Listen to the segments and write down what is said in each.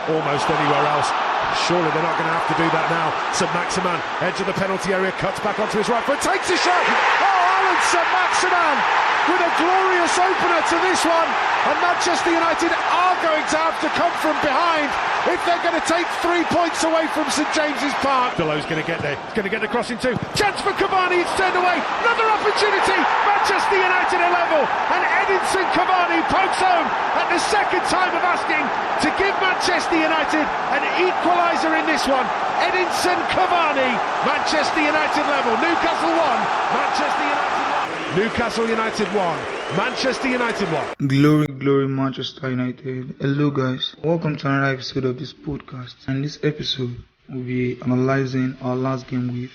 almost anywhere else. Surely they're not going to have to do that now. St Maximin, edge of the penalty area, cuts back onto his right foot, takes a shot. Oh, Alan St Maximin with a glorious opener to this one. And Manchester United are going to have to come from behind if they're going to take 3 points away from St James's Park. Billow's going to get there. He's going to get the crossing too. Chance for Cavani. It's turned away. Another opportunity. Manchester United are level. And Edinson Cavani pokes home at the second time of asking to give Manchester United an equaliser in this one. Edinson Cavani. Manchester United level. Newcastle 1. Manchester United 1. Newcastle United 1. Manchester United 1. Glory, Manchester United. Hello guys, welcome to another episode of this podcast. And this episode will be analyzing our last game with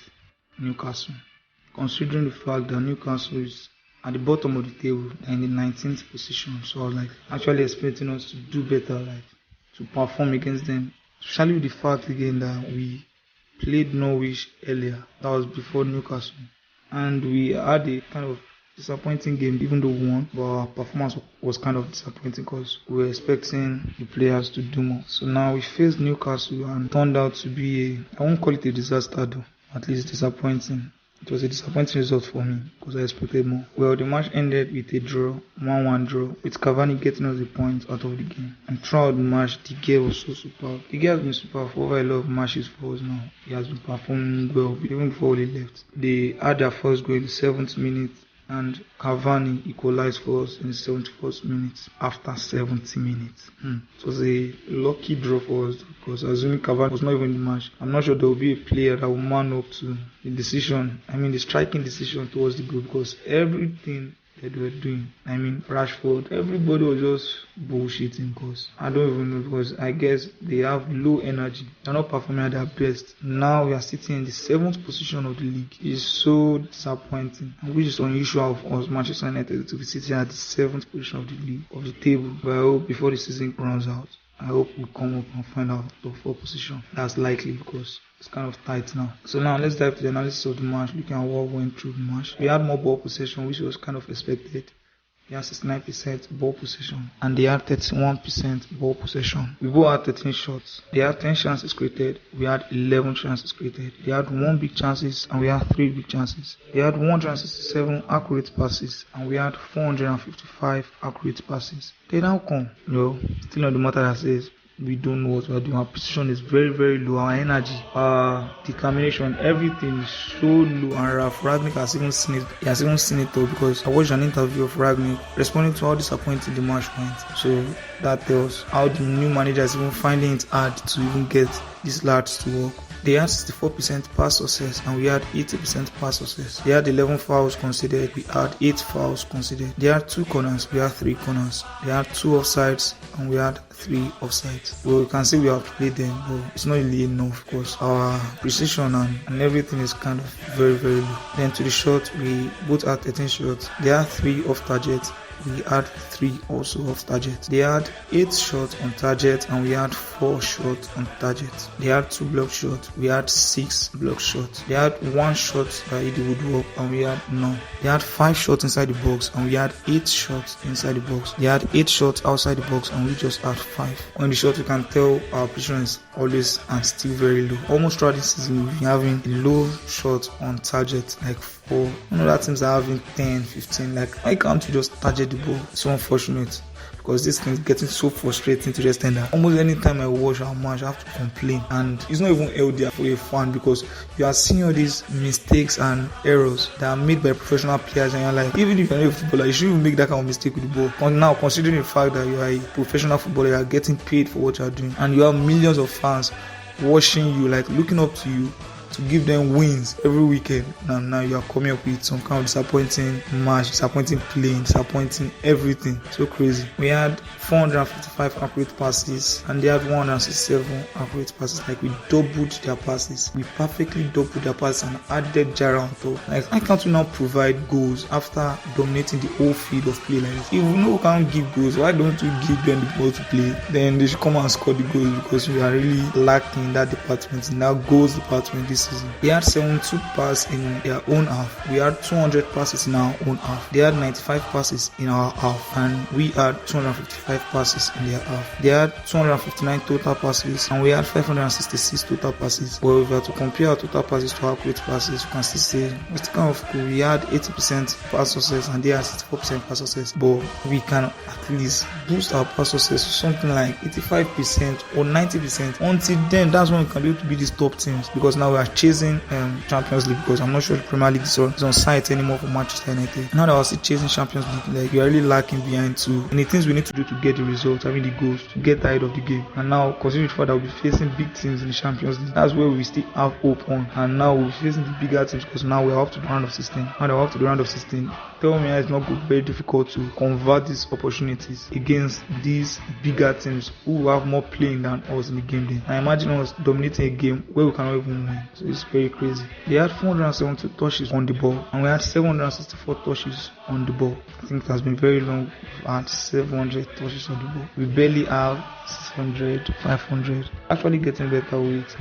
Newcastle. Considering the fact that Newcastle is at the bottom of the table and in the 19th position, so I was actually expecting us to do better, to perform against them. Especially with the fact again that we played Norwich earlier, that was before Newcastle, and we had a kind of disappointing game, even though we won, but our performance was kind of disappointing because we were expecting the players to do more. So now we faced Newcastle and turned out to be I won't call it a disaster though, at least disappointing. It was a disappointing result for me because I expected more. Well, the match ended with a draw, 1-1 draw, with Cavani getting us a point out of the game. And throughout the match, the guy was so superb. The guy has been superb for over a lot of matches for us now. He has been performing well, even before he left. They had their first goal in the 7th minute, and Cavani equalized for us in the 71st minute after 70 minutes. It was a lucky draw for us because assuming Cavani was not even in the match, I'm not sure there will be a player that will man up to the striking decision towards the goal, because everything that they were doing, Rashford, everybody was just bullshitting because I don't even know, because I guess they have low energy. They're not performing at their best. Now we are sitting in the 7th position of the league. It's so disappointing, which is unusual for us, Manchester United, to be sitting at the 7th position of the league, of the table. But I hope before the season runs out, I hope we come up and find out the 4th position. That's likely because it's kind of tight now. So now let's dive to the analysis of the match, looking at what went through the match. We had more ball possession, which was kind of expected. We had 69% ball possession and they had 31% ball possession. We both had 13 shots. They had 10 chances created. We had 11 chances created. They had 1 big chances and we had 3 big chances. They had 167 accurate passes and we had 455 accurate passes. They now come. Still on the matter that says we don't know what we are doing. Our position is very, very low. Our energy, our determination, everything is so low and rough. Ragnick has even seen it. He has even seen it though, because I watched an interview of Ragnick responding to how disappointing the match went. So that tells how the new manager is even finding it hard to even get these lads to work. They had 64% pass success and we had 80% pass success. They had 11 fouls conceded, we had 8 fouls conceded. They had 2 corners, we had 3 corners. They had 2 offsides and we had 3 offsides. Well, you can see we have played them, but it's not really enough because our precision and everything is kind of very, very low. Then to the shot, we both had 13 shots. They had 3 off target. We had 3 also off target. They had 8 shots on target and we had 4 shots on target. They had 2 block shots. We had 6 block shots. They had 1 shot that it would work and we had none. They had 5 shots inside the box and we had 8 shots inside the box. They had 8 shots outside the box and we just had 5. On the shot, we can tell our position is always and still very low. Almost throughout this season, we've been having a low shot on target, like 4. Other teams are having 10, 15. Why can't you just target the ball? It's so unfortunate because this thing is getting so frustrating to just end up. Almost any time I watch our match, I have to complain, and it's not even healthy for a fan because you are seeing all these mistakes and errors that are made by professional players, and you're like, even if you're not a footballer, you shouldn't make that kind of mistake with the ball. But now, considering the fact that you are a professional footballer, you are getting paid for what you are doing, and you have millions of fans watching you, looking up to you to give them wins every weekend, and now you are coming up with some kind of disappointing match, disappointing playing, disappointing everything. So crazy. We had 455 accurate passes and they had 167 accurate passes. We doubled their passes. We perfectly doubled their passes and added Jara on top. Why can't we now provide goals after dominating the whole field of play like this? If we know we can't give goals, why don't we give them the ball to play? Then they should come and score the goals, because we are really lacking in that department, in that goals department this season. They had 72 passes in their own half. We had 200 passes in our own half. They had 95 passes in our half, and we had 255 passes in their half. They had 259 total passes, and we had 566 total passes. But if we are to compare our total passes to our accurate passes, you can still say it's kind of cool. We had 80% pass success, and they had 64% pass success. But we can at least boost our pass success to something like 85% or 90%. Until then, that's when we can be able to be these top teams, because now we are chasing Champions League, because I'm not sure the Premier League is on site anymore for Manchester United. Now that we're still chasing Champions League, like we are really lacking behind too. And the things we need to do to get the results, having the goals, to get ahead of the game. And now, considering the fact that we'll be facing big teams in the Champions League, that's where we still have hope on. And now we'll be facing the bigger teams, because now we're up to the round of 16. Now that we're up to the round of 16, tell me it's not very difficult to convert these opportunities against these bigger teams who have more playing than us in the game day. I imagine us dominating a game where we cannot even win. So it's very crazy. They had 470 touches on the ball, and we had 764 touches on the ball. I think it has been very long. We've had 700 touches on the ball. We barely have 600, 500. Actually getting better with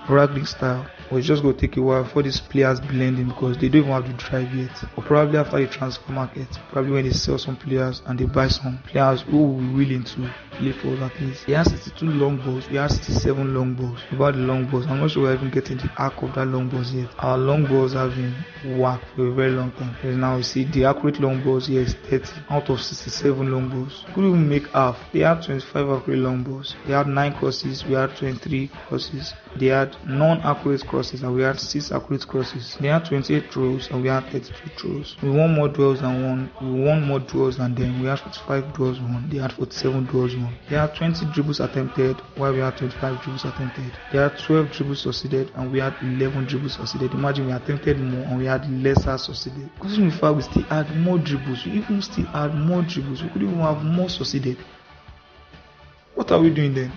rugby style. But it's just going to take a while for these players blending, because they don't even have the drive yet. Or probably after the transfer market, probably when they sell some players and they buy some players who will be willing to play for us at least. They had 62 long balls, we had 67 long balls. About the long balls, I'm not sure we're even getting the arc of that long balls yet. Our long balls have been whacked for a very long time. Because now we see the accurate long balls here is 30 out of 67 long balls. We couldn't even make half. They had 25 accurate long balls. They had 9 crosses, we had 23 crosses. They had non-accurate crosses, and we had 6 accurate crosses. They had 28 throws, and we had 32 throws. We won more duels than one. We won more duels than them. We had 45 duels won. They had 47 duels won. They had 20 dribbles attempted, while we had 25 dribbles attempted. They had 12 dribbles succeeded, and we had 11 dribbles succeeded. Imagine we attempted more and we had lesser succeeded. Considering the fact we still had more dribbles, we even still had more dribbles, we could even have more succeeded. What are we doing then?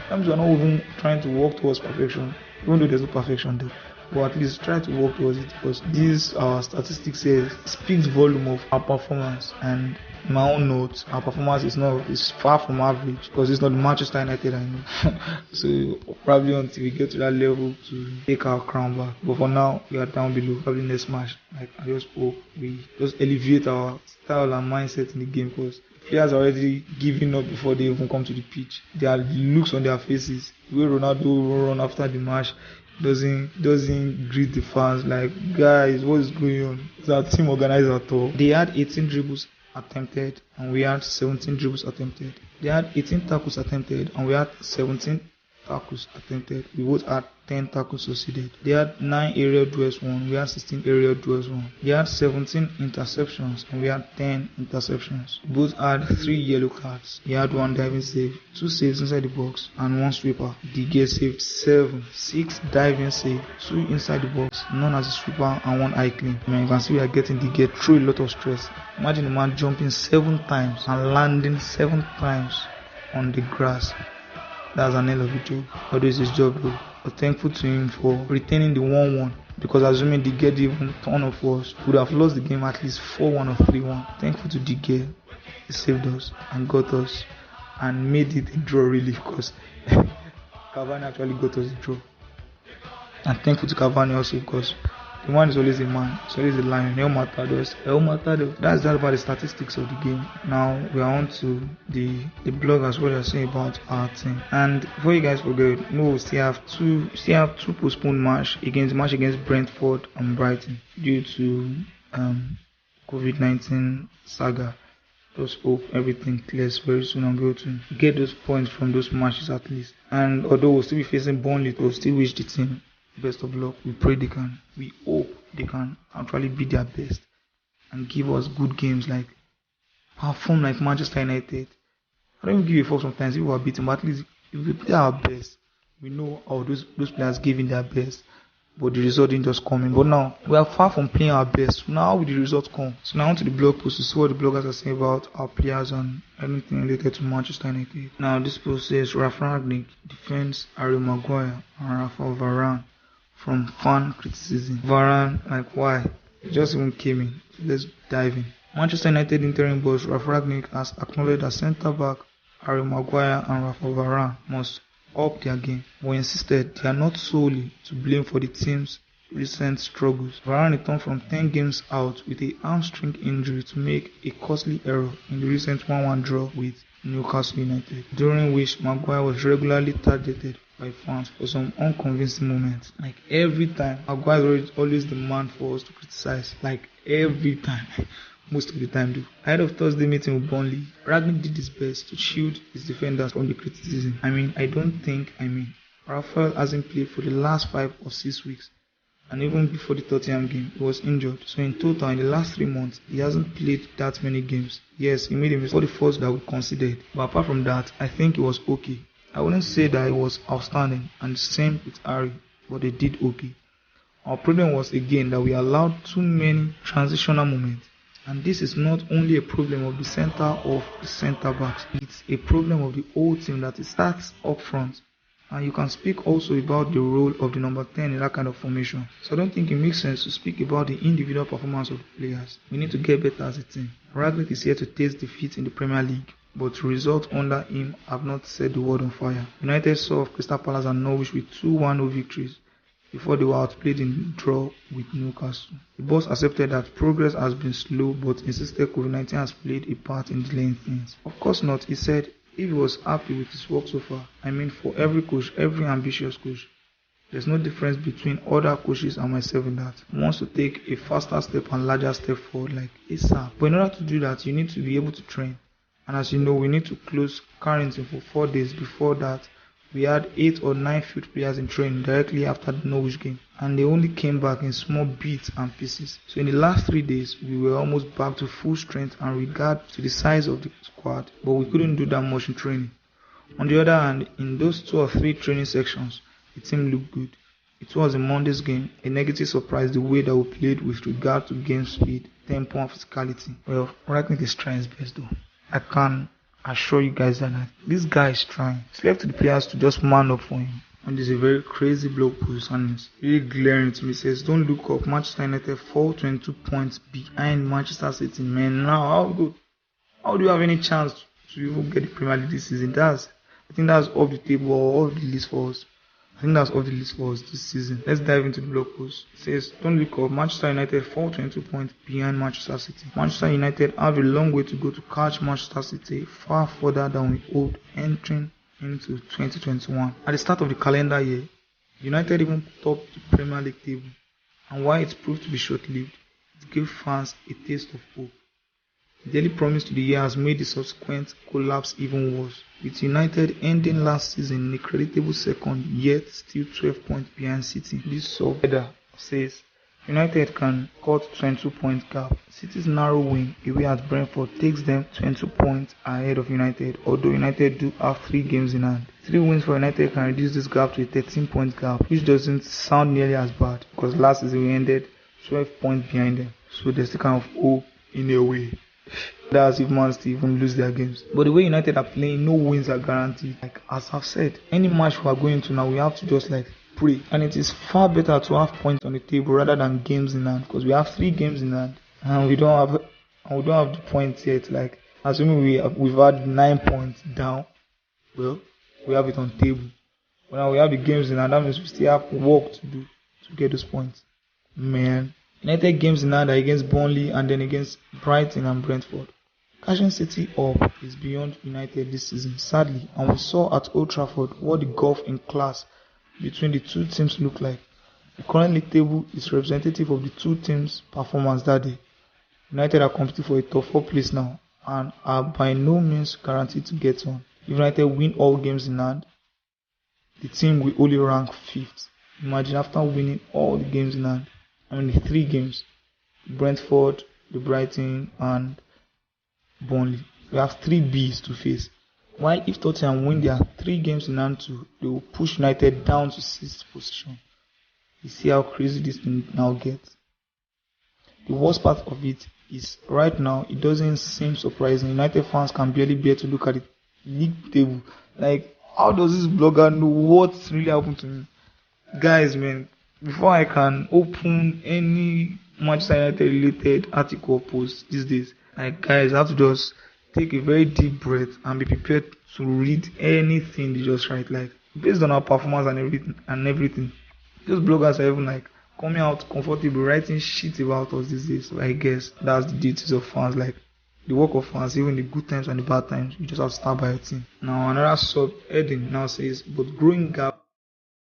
Sometimes we are not even trying to work towards perfection, even though there's no perfection there. But at least try to work towards it, because this statistics here speaks volume of our performance. And in my own notes, our performance is far from average, because it's not Manchester United I know. So probably until we get to that level to take our crown back. But for now, we are down below. Probably next match, like I just hope we just elevate our style and mindset in the game, because players are already giving up before they even come to the pitch. There are looks on their faces. The way Ronaldo run after the match, doesn't greet the fans like, guys, what is going on? It's our team organizer at all. They had 18 dribbles attempted, and we had 17 dribbles attempted. They had 18 tackles attempted, and we had 17 tackles attempted. We both had 10 tackles succeeded. They had 9 aerial duels won. We had 16 aerial duels won. They had 17 interceptions, and we had 10 interceptions. We both had 3 yellow cards. He had 1 diving save, 2 saves inside the box, and 1 sweeper. Ggmu saved 6 diving save, 2 inside the box, none as a sweeper, and 1 eye clean. You can see we are getting Ggmu through a lot of stress. Imagine a man jumping 7 times and landing 7 times on the grass. That's an hell of a job. Although it's his job though. But thankful to him for retaining the 1-1, because assuming the get even turn of us, would have lost the game at least 4-1 or 3-1. Thankful to Ggmu. He saved us and got us and made it a draw really, because Cavani actually got us a draw. And thankful to Cavani also, because the man is always a man, it's always a lion. El Matador. That's that about the statistics of the game. Now we are on to the bloggers, what they're saying about our team. And before you guys forget, we still have two postponed match against Brentford and Brighton due to COVID-19 saga. Just hope everything clears very soon and be able to get those points from those matches at least. And although we'll still be facing Burnley, we'll still wish the team best of luck. We pray they can. We hope they can actually be their best and give us good games, like perform like Manchester United. I don't even give a fuck sometimes if we are beaten, but at least if we play our best, we know how those players giving their best, but the result didn't just come in. But now we are far from playing our best. Now how will the result come? So now on to the blog post to see what the bloggers are saying about our players and anything related to Manchester United. Now this post says Ralph Rangnick defends Harry Maguire and Rafael Varane from fan criticism. Varane, like why? He just even came in. Let's dive in. Manchester United interim boss Ralph Rangnick has acknowledged that centre back Harry Maguire and Rafael Varane must up their game, but insisted they are not solely to blame for the team's recent struggles. Varane returned from 10 games out with a hamstring injury to make a costly error in the recent 1-1 draw with Newcastle United, during which Maguire was regularly targeted by fans for some unconvincing moments. Like every time, Maguire is always the man for us to criticize. Like every time. Most of the time though. Ahead of Thursday meeting with Burnley, Ragnick did his best to shield his defenders from the criticism. Rafael hasn't played for the last 5 or 6 weeks, and even before the Tottenham game, he was injured. So in total, in the last 3 months, he hasn't played that many games. Yes, he made a mistake for the first that we considered, but apart from that, I think it was okay. I wouldn't say that it was outstanding, and the same with Harry, but they did okay. Our problem was again that we allowed too many transitional moments. And this is not only a problem of the centre backs, it's a problem of the whole team that it starts up front. And you can speak also about the role of the number 10 in that kind of formation. So I don't think it makes sense to speak about the individual performance of the players. We need to get better as a team. Ragnick is here to taste defeat in the Premier League, but results under him have not set the world on fire. United saw off Crystal Palace and Norwich with 2-1 victories before they were outplayed in the draw with Newcastle. The boss accepted that progress has been slow, but insisted COVID-19 has played a part in delaying things. Of course not, he said if he was happy with his work so far. For every coach, every ambitious coach, there's no difference between other coaches and myself in that. He wants to take a faster step and larger step forward like ASAP. But in order to do that, you need to be able to train. And as you know, we need to close quarantine for 4 days. Before that, we had 8 or 9 field players in training directly after the Norwich game, and they only came back in small bits and pieces. So in the last 3 days, we were almost back to full strength and regard to the size of the squad, but we couldn't do that much in training. On the other hand, in those 2 or 3 training sections, the team looked good. It was in Monday's game a negative surprise the way that we played with regard to game speed, tempo and physicality. Well, Ragnick is trying his best though. I can assure you guys that this guy is trying. It's left to the players to just man up for him. And there's a very crazy blog post and it's really glaring to me. It says, don't look up, Manchester United fall 22 points behind Manchester City. Man, now how do you have any chance to even get the Premier League this season? I think that's off the table or off the list for us. This season. Let's dive into the blog post. It says, don't look up, Manchester United fall 22 points behind Manchester City. Manchester United have a long way to go to catch Manchester City, far further than we owed entering into 2021. At the start of the calendar year, United even topped the Premier League table, and while it proved to be short-lived, it gave fans a taste of hope. The daily promise to the year has made the subsequent collapse even worse, with United ending last season in a creditable second, yet still 12 points behind City. This sub-header says United can cut 22-point gap. City's narrow win away at Brentford takes them 22 points ahead of United, although United do have 3 games in hand. 3 wins for United can reduce this gap to a 13-point gap, which doesn't sound nearly as bad because last season we ended 12 points behind them. So there's still kind of hope in a way. That's if Man City even lose their games. But the way United are playing, no wins are guaranteed. Like as I've said, any match we are going to now, we have to just pray. And it is far better to have points on the table rather than games in hand, because we have 3 games in hand and we don't have the points yet. Assuming we've had 9 points down, well, we have it on table. But now we have the games in hand. That means we still have work to do to get those points. Man. United games in hand are against Burnley and then against Brighton and Brentford. Catching City up is beyond United this season, sadly, and we saw at Old Trafford what the gulf in class between the 2 teams look like. The current league table is representative of the 2 teams' performance that day. United are competing for a top 4 place now and are by no means guaranteed to get on. If United win all games in hand, the team will only rank 5th. Imagine after winning all the games in hand. The 3 games, Brentford, the Brighton and Burnley. We have 3 Bs to face. While if Tottenham win their 3 games in hand too, they will push United down to 6th position. You see how crazy this thing now gets. The worst part of it is right now it doesn't seem surprising. United fans can barely bear to look at the league table. How does this blogger know what's really happened to me? Guys, man. Before I can open any Manchester United related article or post these days, guys, I have to just take a very deep breath and be prepared to read anything they just write. based on our performance and everything. Those bloggers are even like coming out comfortable writing shit about us these days. So I guess that's the duties of fans, like the work of fans, even the good times and the bad times. You just have to stand by your team. Now another sub heading now says, but growing gap